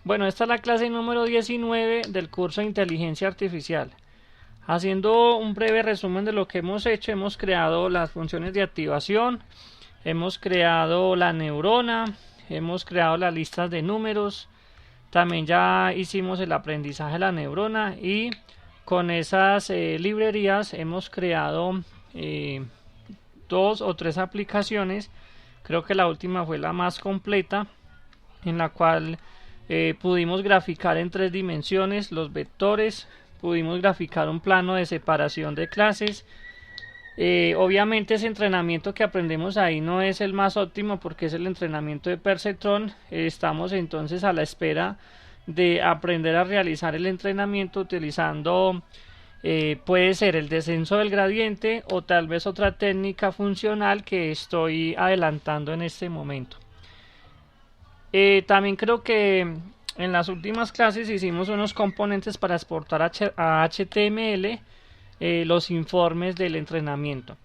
Bueno, esta es la clase número 19 del curso de Inteligencia Artificial. Haciendo un breve resumen de lo que hemos hecho, hemos creado las funciones de activación, hemos creado la neurona, hemos creado las listas de números, también ya hicimos el aprendizaje de la neurona y con esas librerías hemos creado dos o tres aplicaciones. Creo que la última fue la más completa, en la cual pudimos graficar en tres dimensiones los vectores, pudimos graficar un plano de separación de clases. Obviamente ese entrenamiento que aprendemos ahí no es el más óptimo porque es el entrenamiento de Perceptron. Estamos entonces a la espera de aprender a realizar el entrenamiento utilizando puede ser el descenso del gradiente o tal vez otra técnica funcional que estoy adelantando en este momento. También creo que en las últimas clases hicimos unos componentes para exportar a HTML los informes del entrenamiento.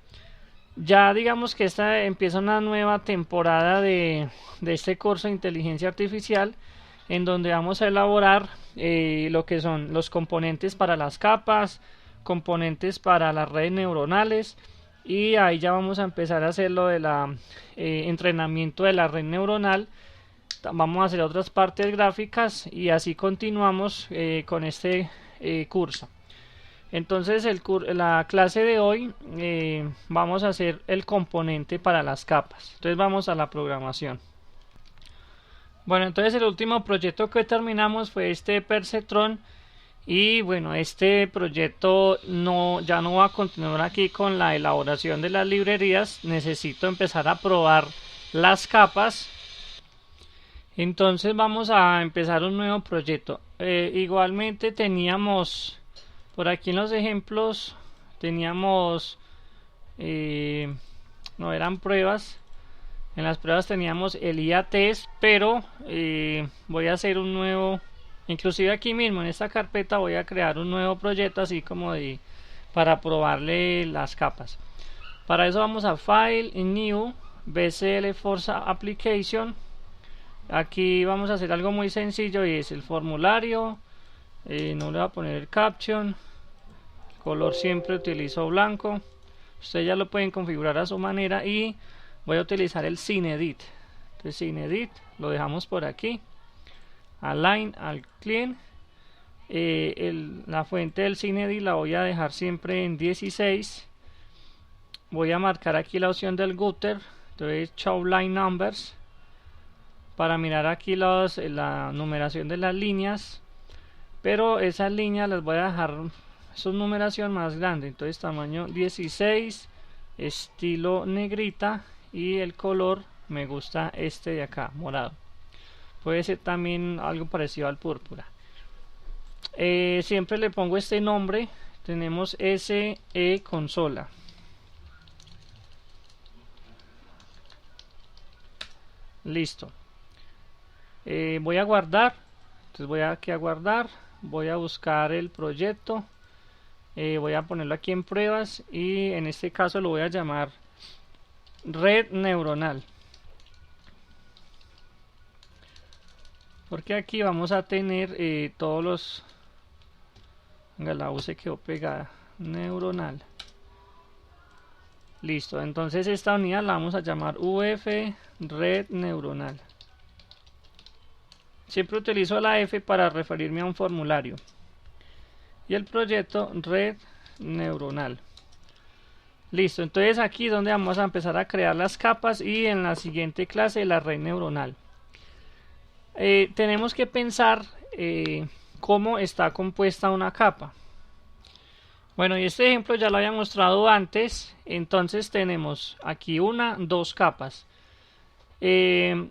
Ya digamos que esta empieza una nueva temporada de este curso de inteligencia artificial, en donde vamos a elaborar lo que son los componentes para las capas, componentes para las redes neuronales, y ahí ya vamos a empezar a hacer lo de la entrenamiento de la red neuronal. Vamos a hacer otras partes gráficas y así continuamos con este curso. Entonces la clase de hoy vamos a hacer el componente para las capas. Entonces vamos a la programación. Bueno, entonces el último proyecto que terminamos fue este Perceptron. Y bueno, este proyecto ya no va a continuar aquí con la elaboración de las librerías. Necesito empezar a probar las capas. Entonces vamos a empezar un nuevo proyecto. Igualmente teníamos por aquí en los ejemplos, teníamos no eran pruebas. En las pruebas teníamos el IA test, pero voy a hacer un nuevo, inclusive aquí mismo en esta carpeta voy a crear un nuevo proyecto así como para probarle las capas. Para eso vamos a File, New, BCL Forza Application. Aquí vamos a hacer algo muy sencillo y es el formulario. No le voy a poner el caption. El color siempre utilizo blanco. Ustedes ya lo pueden configurar a su manera y voy a utilizar el SceneEdit. Entonces SceneEdit lo dejamos por aquí. Align al Clean. La fuente del SceneEdit la voy a dejar siempre en 16. Voy a marcar aquí la opción del Gutter. Entonces Show Line Numbers, para mirar aquí la numeración de las líneas, pero esas líneas las voy a dejar su numeración más grande, entonces tamaño 16, estilo negrita, y el color me gusta este de acá, morado. Puede ser también algo parecido al púrpura. Siempre le pongo este nombre. Tenemos SE consola. Listo. Voy a guardar. Entonces voy aquí a guardar. Voy a buscar el proyecto. Voy a ponerlo aquí en pruebas y en este caso lo voy a llamar red neuronal, porque aquí vamos a tener todos los... La U se quedó pegada. Neuronal. Listo, entonces esta unidad la vamos a llamar UF red neuronal. Siempre utilizo la F para referirme a un formulario. Y el proyecto red neuronal. Listo, entonces aquí es donde vamos a empezar a crear las capas y en la siguiente clase la red neuronal. Tenemos que pensar cómo está compuesta una capa. Bueno, y este ejemplo ya lo había mostrado antes. Entonces tenemos aquí dos capas. He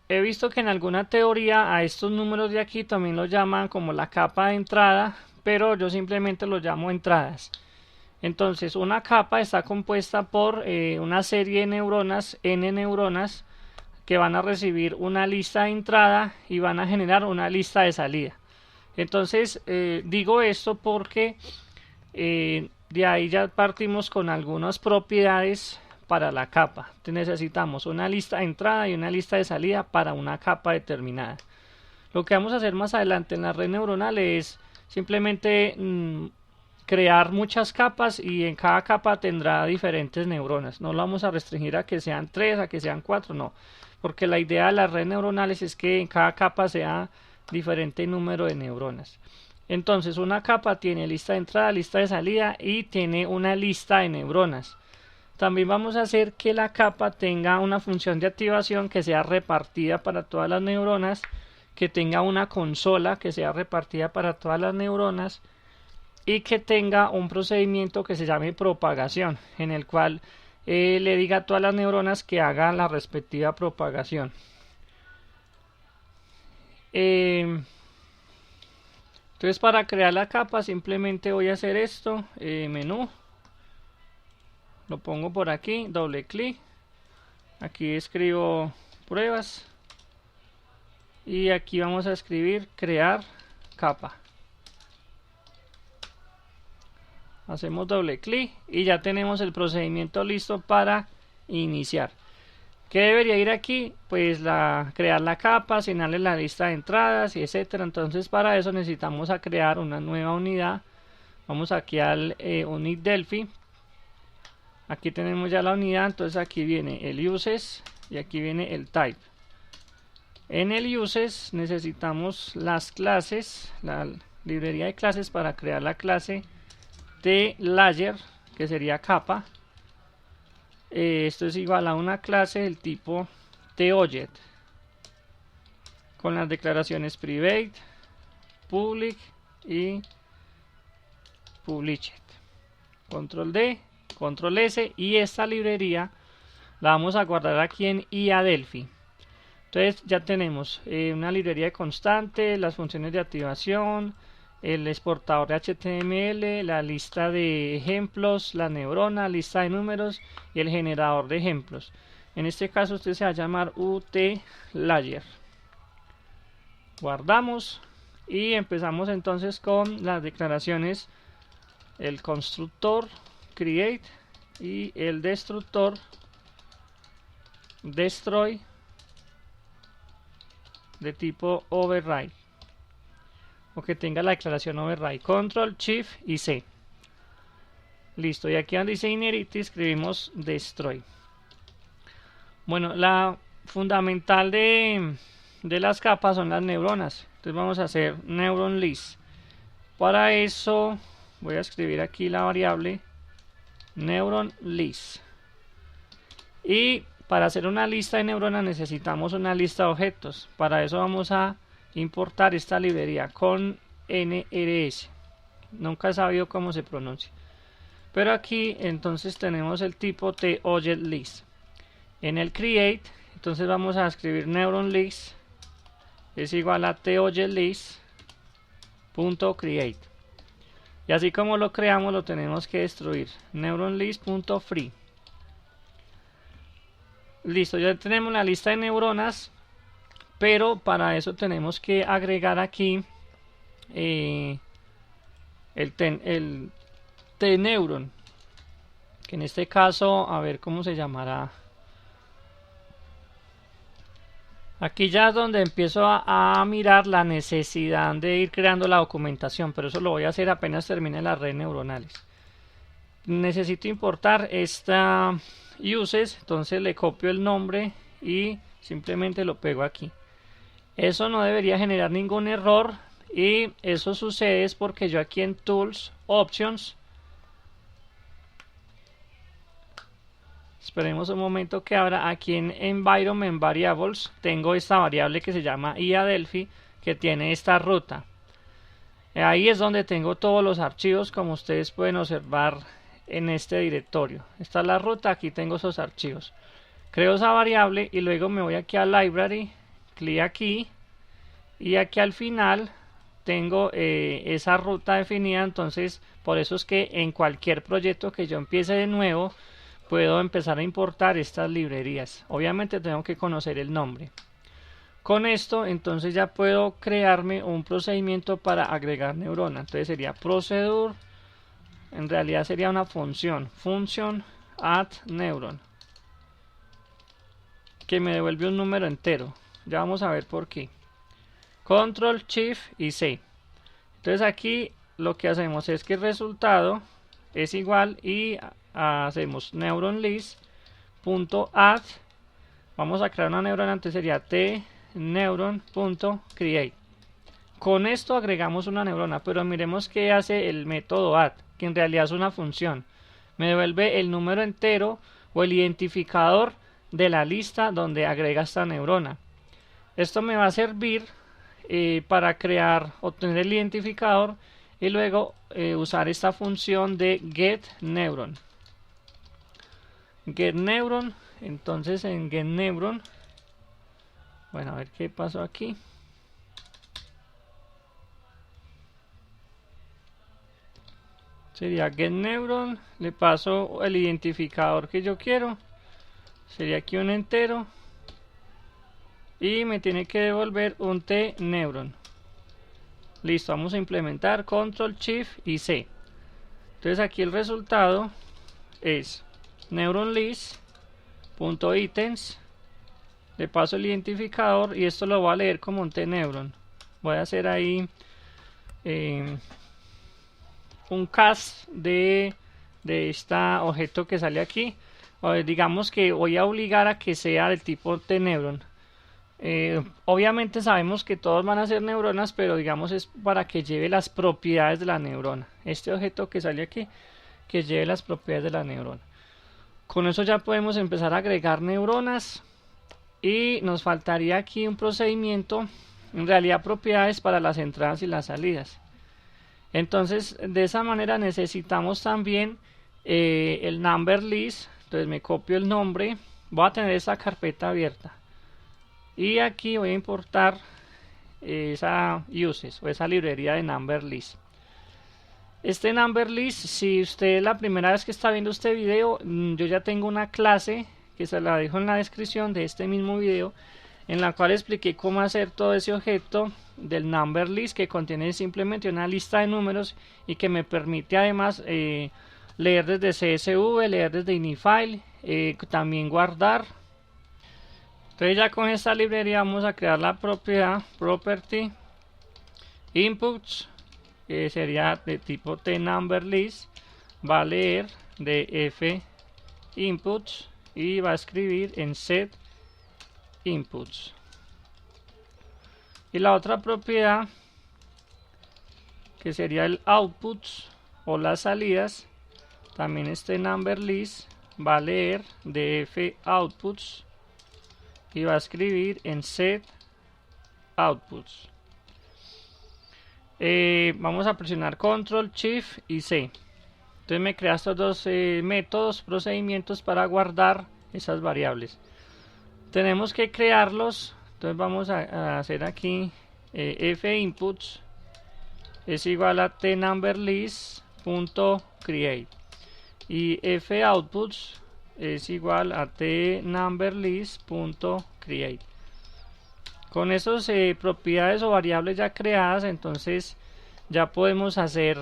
visto que en alguna teoría a estos números de aquí también lo llaman como la capa de entrada, pero yo simplemente lo llamo entradas. Entonces una capa está compuesta por una serie de neuronas, n neuronas, que van a recibir una lista de entrada y van a generar una lista de salida. Entonces digo esto porque de ahí ya partimos con algunas propiedades para la capa. Entonces necesitamos una lista de entrada y una lista de salida para una capa determinada. Lo que vamos a hacer más adelante en la red neuronal es simplemente crear muchas capas, y en cada capa tendrá diferentes neuronas. No lo vamos a restringir a que sean 3, a que sean 4, no. Porque la idea de las redes neuronales es que en cada capa sea diferente número de neuronas. Entonces una capa tiene lista de entrada, lista de salida y tiene una lista de neuronas. También vamos a hacer que la capa tenga una función de activación que sea repartida para todas las neuronas, que tenga una consola que sea repartida para todas las neuronas y que tenga un procedimiento que se llame propagación, en el cual le diga a todas las neuronas que hagan la respectiva propagación. Entonces, para crear la capa simplemente voy a hacer esto, menú, lo pongo por aquí, doble clic, aquí escribo pruebas y aquí vamos a escribir crear capa. Hacemos doble clic y ya tenemos el procedimiento listo para iniciar. ¿Qué debería ir aquí? Pues crear la capa, asignarle la lista de entradas y etcétera. Entonces para eso necesitamos crear una nueva unidad. Vamos aquí al unit Delphi. Aquí tenemos ya la unidad, entonces aquí viene el uses y aquí viene el type. En el uses necesitamos las clases, la librería de clases para crear la clase de layer, que sería capa. Esto es igual a una clase del tipo TObject con las declaraciones private, public y published. Control D, control S, y esta librería la vamos a guardar aquí en IA Delphi. Entonces ya tenemos una librería de constante, las funciones de activación, el exportador de HTML, la lista de ejemplos, la neurona, lista de números y el generador de ejemplos. En este caso usted se va a llamar UT-Layer. Guardamos y empezamos entonces con las declaraciones, el constructor create y el destructor destroy de tipo override, o que tenga la declaración override. Control, Shift y C. Listo, y aquí donde dice inherit escribimos destroy. Bueno, la fundamental de las capas son las neuronas. Entonces vamos a hacer neuron list. Para eso voy a escribir aquí la variable neuron list. Y para hacer una lista de neuronas necesitamos una lista de objetos. Para eso vamos a importar esta librería con NRS. Nunca he sabido cómo se pronuncia. Pero aquí entonces tenemos el tipo TObjectList. En el create, entonces vamos a escribir neuron list es igual a TObjectList.create. Y así como lo creamos, lo tenemos que destruir. neuronList.free. Listo, ya tenemos la lista de neuronas, pero para eso tenemos que agregar aquí el T-Neuron, que en este caso, a ver cómo se llamará. Aquí ya es donde empiezo a mirar la necesidad de ir creando la documentación, pero eso lo voy a hacer apenas termine las redes neuronales. Necesito importar esta uses, entonces le copio el nombre y simplemente lo pego aquí. Eso no debería generar ningún error, y eso sucede es porque yo aquí en Tools, Options, esperemos un momento que abra, aquí en Environment Variables tengo esta variable que se llama IA Delphi, que tiene esta ruta. Ahí es donde tengo todos los archivos, como ustedes pueden observar en este directorio. Esta es la ruta, aquí tengo esos archivos. Creo esa variable y luego me voy aquí a Library, clic aquí y aquí al final tengo esa ruta definida. Entonces por eso es que en cualquier proyecto que yo empiece de nuevo puedo empezar a importar estas librerías. Obviamente tengo que conocer el nombre. Con esto entonces ya puedo crearme un procedimiento para agregar neurona. Entonces sería procedure, en realidad sería una función add neuron, que me devuelve un número entero. Ya vamos a ver por qué. Control Shift y C. Entonces aquí lo que hacemos es que el resultado es igual y hacemos neuron list.add. Vamos a crear una neurona, entonces sería tneuron.create. Con esto agregamos una neurona, pero miremos qué hace el método add, que en realidad es una función. Me devuelve el número entero o el identificador de la lista donde agrega esta neurona. Esto me va a servir para obtener el identificador y luego usar esta función de getNeuron. GetNeuron, entonces en getNeuron, bueno, a ver qué pasó aquí. Sería getNeuron, le paso el identificador que yo quiero, sería aquí un entero, y me tiene que devolver un tneuron. Listo, vamos a implementar Control Shift y C. Entonces aquí el resultado es neuron list.items, le paso el identificador y esto lo voy a leer como un tneuron. Voy a hacer ahí un cast de este objeto que sale aquí. Digamos que voy a obligar a que sea del tipo tneuron. Obviamente sabemos que todos van a ser neuronas, pero digamos es para que lleve las propiedades de la neurona. Este objeto que sale aquí, que lleve las propiedades de la neurona. Con eso ya podemos empezar a agregar neuronas y nos faltaría aquí un procedimiento, en realidad propiedades para las entradas y las salidas. Entonces de esa manera necesitamos también el number list. Entonces me copio el nombre, voy a tener esta carpeta abierta y aquí voy a importar esa uses o esa librería de number list. Este number list, si usted es la primera vez que está viendo este video, yo ya tengo una clase que se la dejo en la descripción de este mismo video, en la cual expliqué cómo hacer todo ese objeto del number list, que contiene simplemente una lista de números y que me permite además leer desde CSV, leer desde inifile, también guardar. Entonces ya con esta librería vamos a crear la propiedad property inputs, que sería de tipo tNumberList, va a leer de f inputs y va a escribir en set inputs. Y la otra propiedad, que sería el outputs o las salidas, también este tNumberList va a leer de f outputs y va a escribir en set outputs. Vamos a presionar Control Shift y C. Entonces me crea estos dos métodos, procedimientos para guardar esas variables. Tenemos que crearlos. Entonces vamos a hacer aquí f inputs es igual a tNumberList.create y f outputs es igual a tNumberList.create. Con esas propiedades o variables ya creadas, entonces ya podemos hacer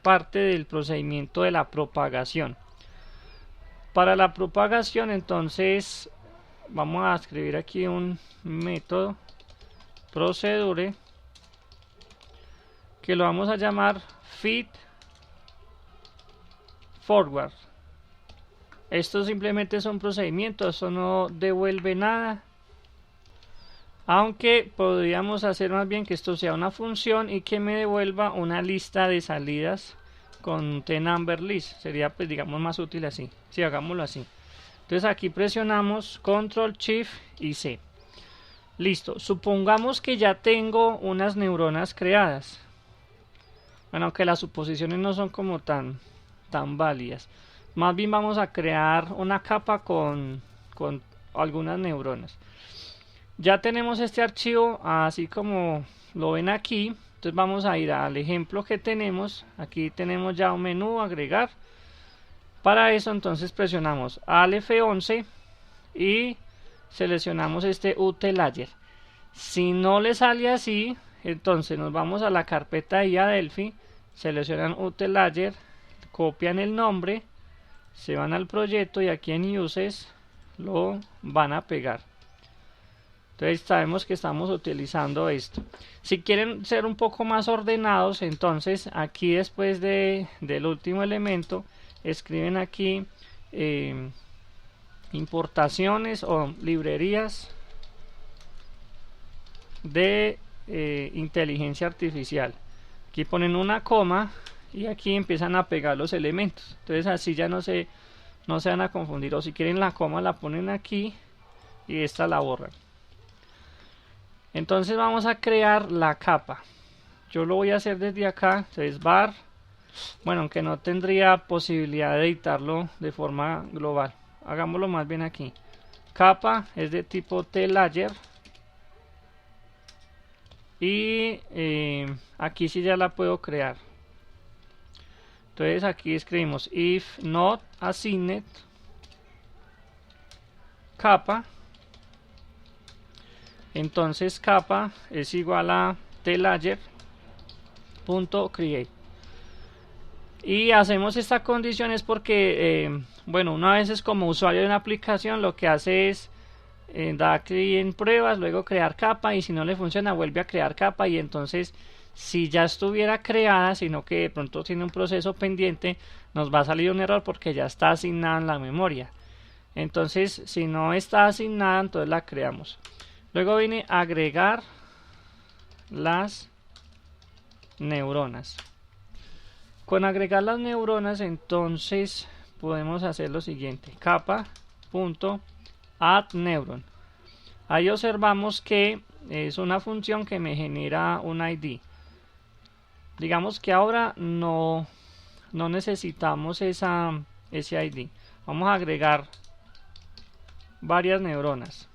parte del procedimiento de la propagación. Para la propagación, entonces vamos a escribir aquí un método procedure que lo vamos a llamar feed forward. Esto simplemente es un procedimiento, eso no devuelve nada, aunque podríamos hacer más bien que esto sea una función y que me devuelva una lista de salidas con tNumberList. Sería, pues, digamos, más útil así, si hagámoslo así. Entonces aquí presionamos Control Shift y C. Listo, supongamos que ya tengo unas neuronas creadas. Bueno, aunque las suposiciones no son como tan válidas. Más bien vamos a crear una capa con algunas neuronas. Ya tenemos este archivo así como lo ven aquí. Entonces vamos a ir al ejemplo que tenemos. Aquí tenemos ya un menú, agregar. Para eso entonces presionamos Alt F11 y seleccionamos este UT-Layer. Si no le sale así, entonces nos vamos a la carpeta de IA Delphi, seleccionan UT-Layer, copian el nombre, se van al proyecto y aquí en Uses lo van a pegar. Entonces sabemos que estamos utilizando esto. Si quieren ser un poco más ordenados, entonces aquí después del último elemento escriben aquí importaciones o librerías de inteligencia artificial. Aquí ponen una coma y aquí empiezan a pegar los elementos. Entonces así ya no se van a confundir. O si quieren la coma la ponen aquí y esta la borran. Entonces vamos a crear la capa. Yo lo voy a hacer desde acá. Entonces var, bueno, aunque no tendría posibilidad de editarlo de forma global, hagámoslo más bien aquí. Capa es de tipo T-Layer. Y aquí sí ya la puedo crear. Entonces aquí escribimos if not assigned capa. Entonces capa es igual a tlayer.create. Y hacemos esta condición es porque, bueno, una vez es como usuario de una aplicación, lo que hace es da clic en pruebas, luego crear capa, y si no le funciona vuelve a crear capa, y entonces si ya estuviera creada, sino que de pronto tiene un proceso pendiente, nos va a salir un error porque ya está asignada en la memoria. Entonces si no está asignada, entonces la creamos. Luego viene agregar las neuronas. Con agregar las neuronas entonces podemos hacer lo siguiente: capa.addNeuron. Ahí observamos que es una función que me genera un ID. Digamos que ahora no necesitamos ese ID. Vamos a agregar varias neuronas.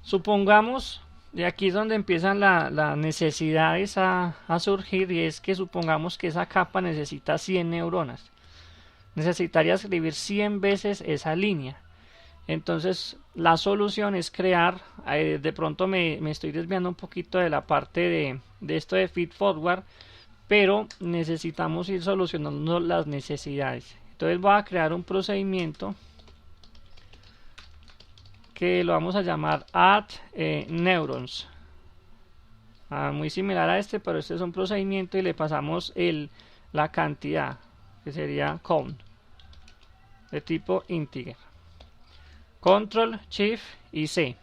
Supongamos, de aquí es donde empiezan las necesidades a surgir, y es que supongamos que esa capa necesita 100 neuronas. Necesitaría escribir 100 veces esa línea. Entonces la solución es crear, de pronto me estoy desviando un poquito de la parte de esto de feed forward, pero necesitamos ir solucionando las necesidades. Entonces voy a crear un procedimiento que lo vamos a llamar add neurons. Muy similar a este, pero este es un procedimiento y le pasamos la cantidad, que sería count, de tipo integer. Control, Shift y C.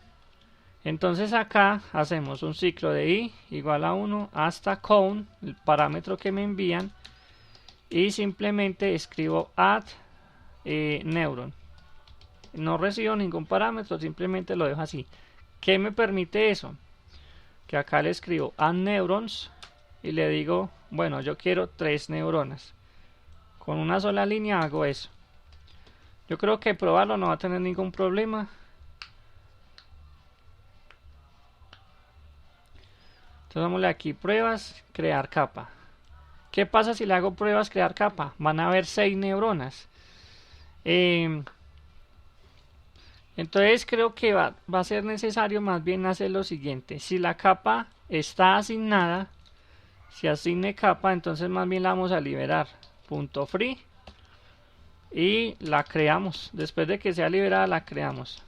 Entonces acá hacemos un ciclo de i igual a 1 hasta count, el parámetro que me envían, y simplemente escribo add neuron. No recibo ningún parámetro, simplemente lo dejo así. ¿Qué me permite eso? Que acá le escribo add neurons y le digo, bueno, yo quiero 3 neuronas. Con una sola línea hago eso. Yo creo que probarlo no va a tener ningún problema. Entonces dámosle aquí pruebas, crear capa. ¿Qué pasa si le hago pruebas, crear capa? Van a haber 6 neuronas. Entonces creo que va a ser necesario más bien hacer lo siguiente: si la capa está asignada, si asigne capa, entonces más bien la vamos a liberar, .free, y la creamos. Después de que sea liberada la creamos,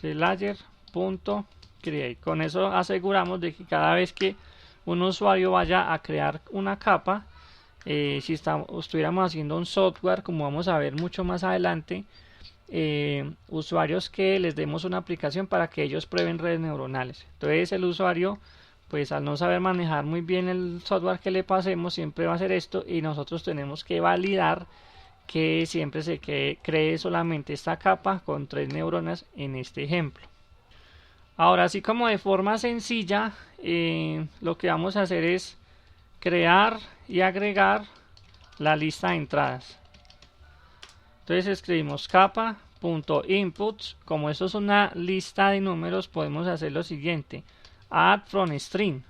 layer.create. Con eso aseguramos de que cada vez que un usuario vaya a crear una capa, si estuviéramos haciendo un software, como vamos a ver mucho más adelante, usuarios que les demos una aplicación para que ellos prueben redes neuronales. Entonces el usuario, pues al no saber manejar muy bien el software que le pasemos, siempre va a hacer esto, y nosotros tenemos que validar que siempre se cree solamente esta capa con 3 neuronas en este ejemplo. Ahora, así como de forma sencilla, lo que vamos a hacer es crear y agregar la lista de entradas. Entonces escribimos capa.inputs. Como esto es una lista de números, podemos hacer lo siguiente: add from string.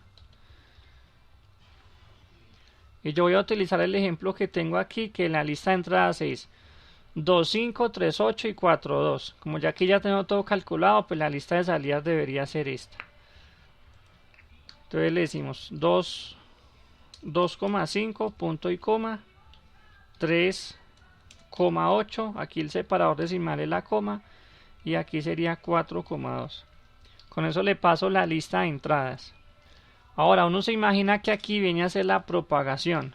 Y yo voy a utilizar el ejemplo que tengo aquí, que la lista de entradas es 2, 5, 3, 8 y 4, 2. Como ya aquí ya tengo todo calculado, pues la lista de salidas debería ser esta. Entonces le decimos 2,5 punto y coma, 3,8, aquí el separador decimal es la coma, y aquí sería 4,2. Con eso le paso la lista de entradas. Ahora uno se imagina que aquí viene a ser la propagación,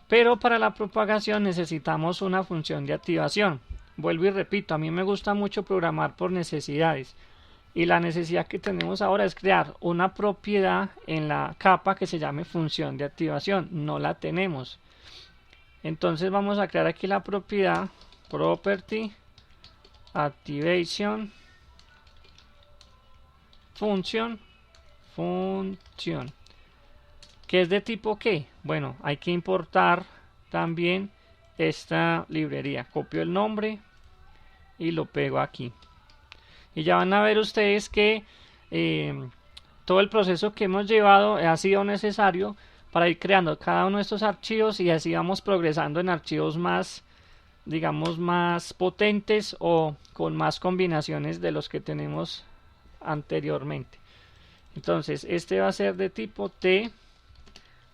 pero para la propagación necesitamos una función de activación. Vuelvo y repito, a mí me gusta mucho programar por necesidades, y la necesidad que tenemos ahora es crear una propiedad en la capa que se llame función de activación. No la tenemos. Entonces vamos a crear aquí la propiedad property activation function, que es de tipo ¿qué? Bueno, hay que importar también esta librería. Copio el nombre y lo pego aquí. Y ya van a ver ustedes que todo el proceso que hemos llevado ha sido necesario para ir creando cada uno de estos archivos, y así vamos progresando en archivos más, digamos, más potentes o con más combinaciones de los que tenemos anteriormente. Entonces este va a ser de tipo T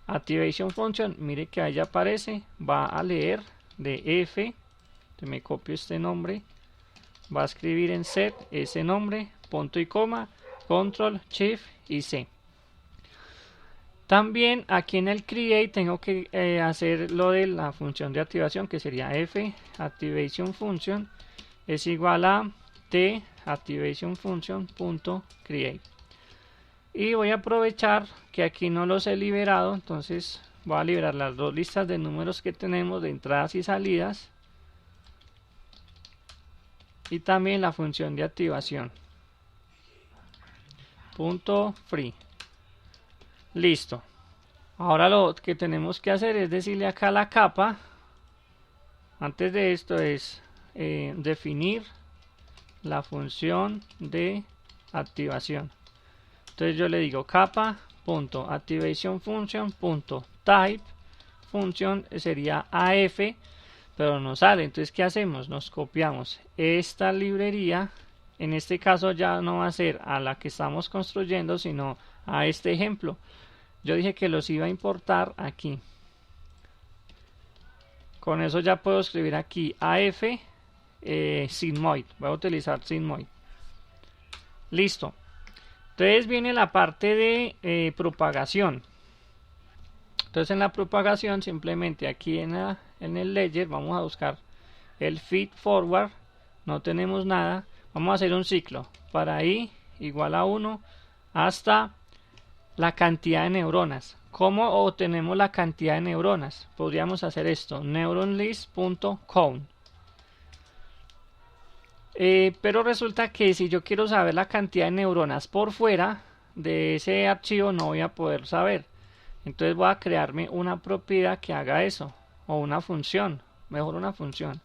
activation function. Mire que ahí ya aparece, va a leer de F, me copio este nombre, va a escribir en set ese nombre, punto y coma, control, shift y C. También aquí en el create tengo que hacer lo de la función de activación, que sería F activation function es igual a T activation function punto create. Y voy a aprovechar que aquí no los he liberado, entonces voy a liberar las dos listas de números que tenemos de entradas y salidas, y también la función de activación punto free. Listo. Ahora lo que tenemos que hacer es decirle acá a la capa, antes de esto es definir la función de activación. Entonces yo le digo capa.activationFunction.type, función sería AF, pero no sale. Entonces ¿qué hacemos? Nos copiamos esta librería, en este caso ya no va a ser a la que estamos construyendo, sino a este ejemplo. Yo dije que los iba a importar aquí. Con eso ya puedo escribir aquí AF sigmoid. Voy a utilizar sigmoid. Listo. Entonces viene la parte de propagación. Entonces en la propagación simplemente aquí en el ledger vamos a buscar el feed forward. No tenemos nada. Vamos a hacer un ciclo para i igual a 1 hasta la cantidad de neuronas. ¿Cómo obtenemos la cantidad de neuronas? Podríamos hacer esto, neuronlist.count. Pero resulta que si yo quiero saber la cantidad de neuronas por fuera de ese archivo, no voy a poder saber. Entonces voy a crearme una propiedad que haga eso, o una función, mejor una función.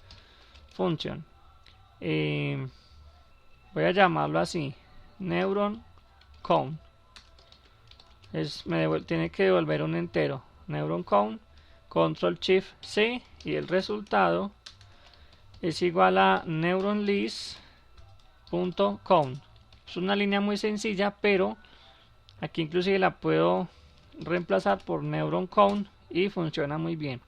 Voy a llamarlo así, neuron count. Tiene que devolver un entero, neuron count, control shift C, y el resultado es igual a neuronlist.count. Es una línea muy sencilla, pero aquí inclusive la puedo reemplazar por neuron count y funciona muy bien.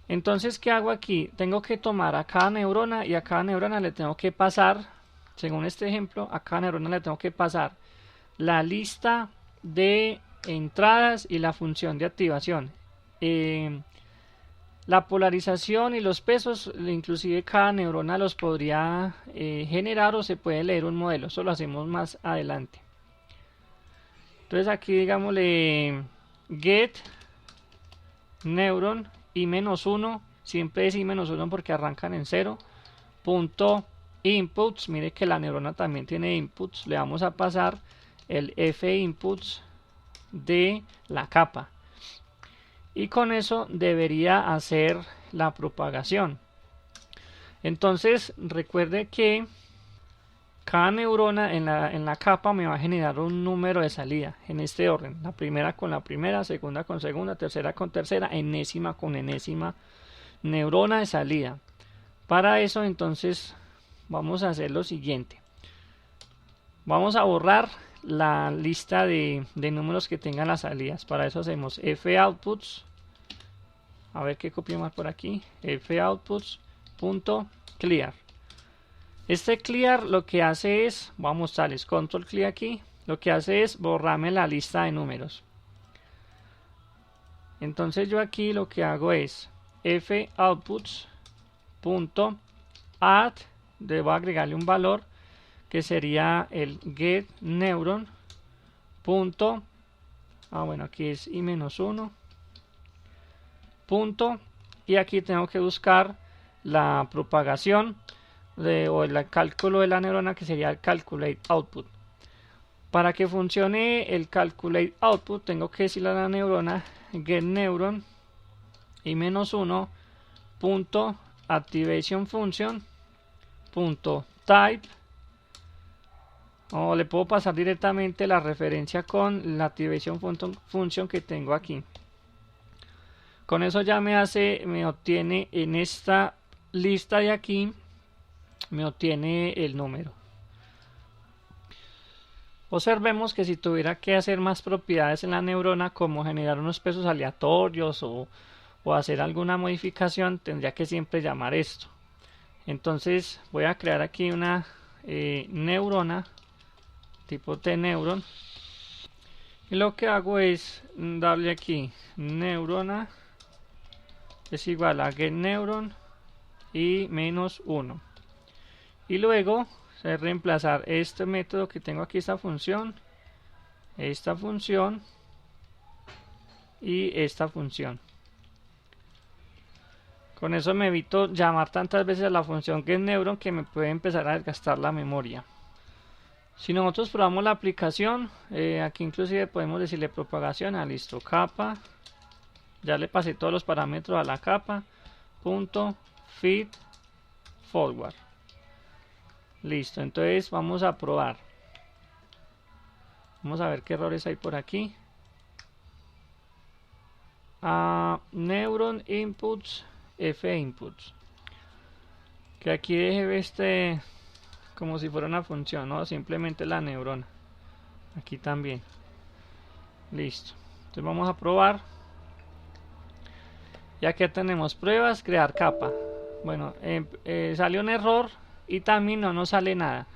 Entonces, ¿qué hago aquí? Tengo que tomar a cada neurona, y a cada neurona le tengo que pasar, según este ejemplo, a cada neurona le tengo que pasar la lista de entradas y la función de activación. La polarización y los pesos, inclusive cada neurona los podría generar, o se puede leer un modelo. Eso lo hacemos más adelante. Entonces aquí digámosle get neuron i-1, siempre es i-1 porque arrancan en 0, punto inputs. Mire que la neurona también tiene inputs. Le vamos a pasar el f inputs de la capa, y con eso debería hacer la propagación. Entonces recuerde que cada neurona en la capa me va a generar un número de salida en este orden: la primera con la primera, segunda con segunda, tercera con tercera, enésima con enésima neurona de salida. Para eso entonces vamos a hacer lo siguiente: vamos a borrar la lista de números que tengan las salidas. Para eso hacemos foutputs, a ver qué copio más por aquí, foutputs.clear. Este clear lo que hace es, voy a mostrarles, control clic aquí, lo que hace es borrarme la lista de números. Entonces yo aquí lo que hago es foutputs.add, debo agregarle un valor que sería el getNeuron. Bueno, aquí es i-1 punto, y aquí tengo que buscar la propagación o el cálculo de la neurona, que sería el calculate output. Para que funcione el calculate output tengo que decirle a la neurona getNeuron i-1 punto activation function punto type, o le puedo pasar directamente la referencia con la activation function que tengo aquí. Con eso ya me obtiene en esta lista de aquí, me obtiene el número. Observemos que si tuviera que hacer más propiedades en la neurona, como generar unos pesos aleatorios o hacer alguna modificación, tendría que siempre llamar esto. Entonces voy a crear aquí una neurona tipo tNeuron, y lo que hago es darle aquí neurona es igual a getNeuron y -1, y luego reemplazar este método que tengo aquí, esta función y esta función. Con eso me evito llamar tantas veces a la función getNeuron, que me puede empezar a desgastar la memoria. Si nosotros probamos la aplicación, aquí inclusive podemos decirle propagación, listo, capa, ya le pasé todos los parámetros a la capa, punto feed forward. Listo, entonces vamos a probar. Vamos a ver qué errores hay por aquí. Neuron inputs, f inputs. Que aquí deje como si fuera una función, no, simplemente la neurona. Aquí también. Listo. Entonces vamos a probar. Ya que tenemos pruebas, crear capa. Bueno, salió un error y también no nos sale nada.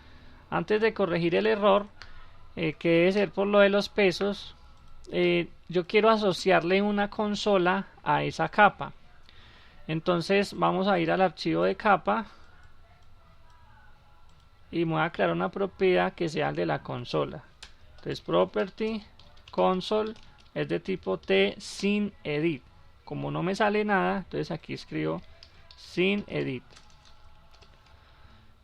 Antes de corregir el error, que debe ser por lo de los pesos, yo quiero asociarle una consola a esa capa. Entonces vamos a ir al archivo de capa y me voy a crear una propiedad que sea el de la consola. Entonces property console es de tipo T sin edit. Como no me sale nada, entonces aquí escribo sin edit.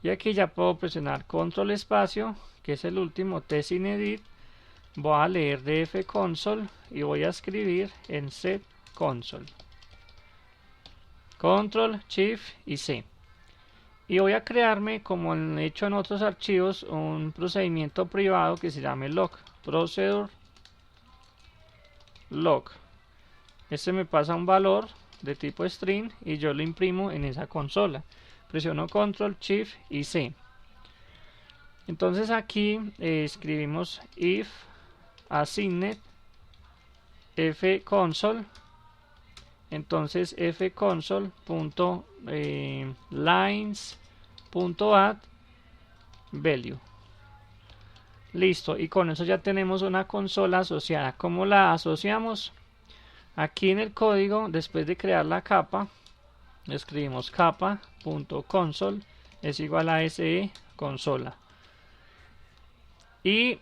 Y aquí ya puedo presionar control espacio, que es el último, T sin edit. Voy a leer df console y voy a escribir en set console. Control, Shift y C. Y voy a crearme, como he hecho en otros archivos, un procedimiento privado que se llame log. Procedure log. Este me pasa un valor de tipo string y yo lo imprimo en esa consola. Presiono Control, Shift y C. Entonces aquí escribimos if assigned fconsole. Entonces fconsole.lines.add value. Listo, y con eso ya tenemos una consola asociada. ¿Cómo la asociamos? Aquí en el código, después de crear la capa, escribimos capa.console es igual a SE consola. Y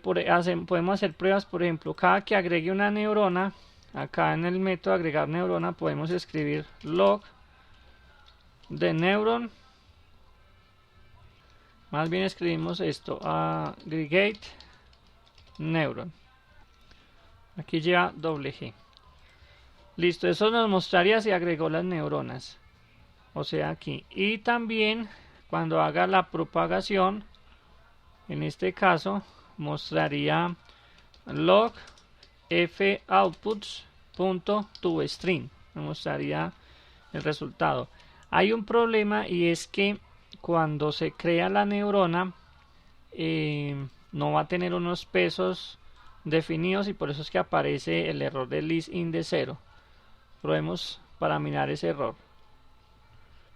podemos hacer pruebas, por ejemplo, cada que agregue una neurona, acá en el método agregar neurona podemos escribir log de neuron. Más bien escribimos esto, aggregate neuron. Aquí lleva G. Listo, eso nos mostraría si agregó las neuronas. O sea, aquí. Y también cuando haga la propagación, en este caso, mostraría log foutputs.toString. Me mostraría el resultado. Hay un problema, y es que cuando se crea la neurona, no va a tener unos pesos definidos, y por eso es que aparece el error de list in de 0. Probemos para mirar ese error.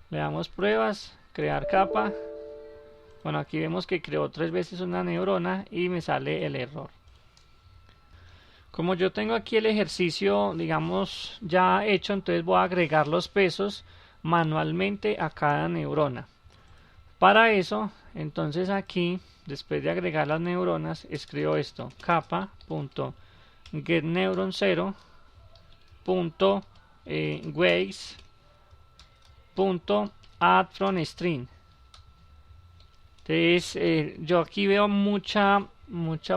Le damos pruebas, crear capa, Bueno, aquí vemos que creó 3 veces una neurona y me sale el error. Como yo tengo aquí el ejercicio, digamos, ya hecho, entonces voy a agregar los pesos manualmente a cada neurona. Para eso, entonces aquí, después de agregar las neuronas, escribo esto, capa.getNeuron0.weights.addFromString. Entonces, yo aquí veo mucha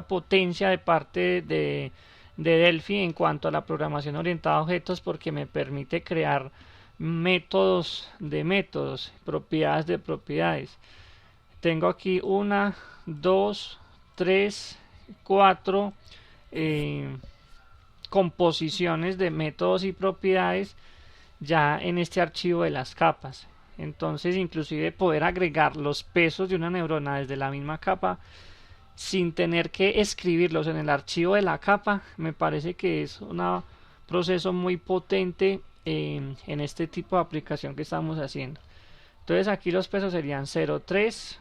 potencia de parte de Delphi en cuanto a la programación orientada a objetos, porque me permite crear métodos de métodos, propiedades de propiedades. Tengo aquí 1, 2, 3, 4 composiciones de métodos y propiedades ya en este archivo de las capas. Entonces, inclusive poder agregar los pesos de una neurona desde la misma capa sin tener que escribirlos en el archivo de la capa, me parece que es un proceso muy potente en este tipo de aplicación que estamos haciendo. Entonces aquí los pesos serían 0,3,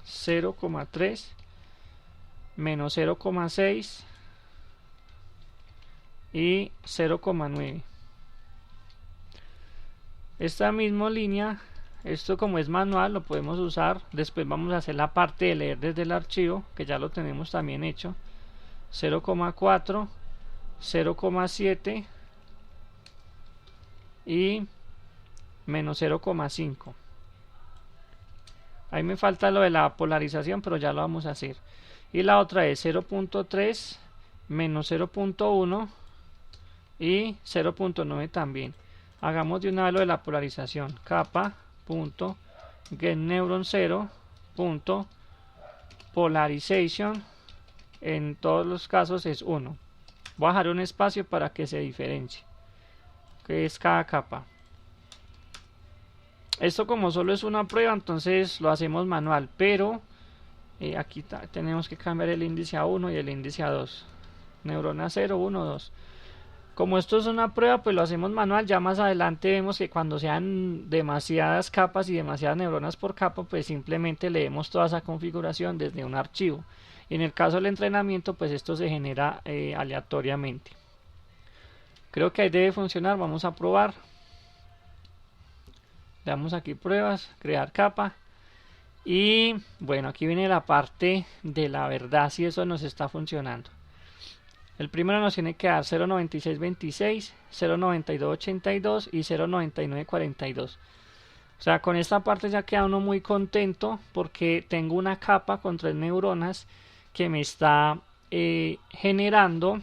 0,3, menos 0,6 y 0,9. Esta misma línea, esto como es manual, lo podemos usar. Después vamos a hacer la parte de leer desde el archivo, que ya lo tenemos también hecho. 0,4, 0,7 y menos 0,5. Ahí me falta lo de la polarización, pero ya lo vamos a hacer. Y la otra es 0,3, menos 0,1 y 0,9 también. Hagamos de una vez lo de la polarización. Capa.getNeuron0.polarization, en todos los casos es 1. Voy a dejar un espacio para que se diferencie, que es cada capa. Esto como solo es una prueba, entonces lo hacemos manual, pero aquí tenemos que cambiar el índice a 1 y el índice a 2. Neurona 0, 1, 2. Como esto es una prueba, pues lo hacemos manual. Ya más adelante vemos que cuando sean demasiadas capas y demasiadas neuronas por capa, pues simplemente leemos toda esa configuración desde un archivo. Y en el caso del entrenamiento, pues esto se genera aleatoriamente. Creo que ahí debe funcionar. Vamos a probar. Le damos aquí pruebas, crear capa. Y bueno, aquí viene la parte de la verdad, si eso nos está funcionando. El primero nos tiene que dar 0.9626, 0.9282 y 0.9942. O sea, con esta parte ya queda uno muy contento porque tengo una capa con 3 neuronas que me está generando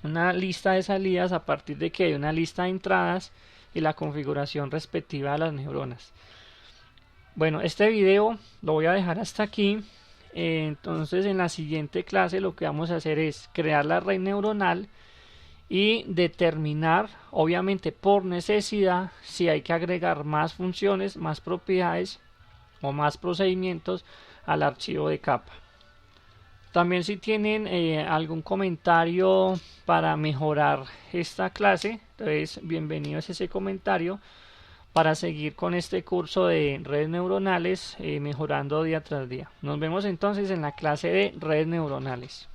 una lista de salidas a partir de que hay una lista de entradas y la configuración respectiva de las neuronas. Bueno, este video lo voy a dejar hasta aquí. Entonces en la siguiente clase lo que vamos a hacer es crear la red neuronal y determinar, obviamente por necesidad, si hay que agregar más funciones, más propiedades o más procedimientos al archivo de capa. También si tienen algún comentario para mejorar esta clase, entonces bienvenidos a ese comentario para seguir con este curso de redes neuronales, mejorando día tras día. Nos vemos entonces en la clase de redes neuronales.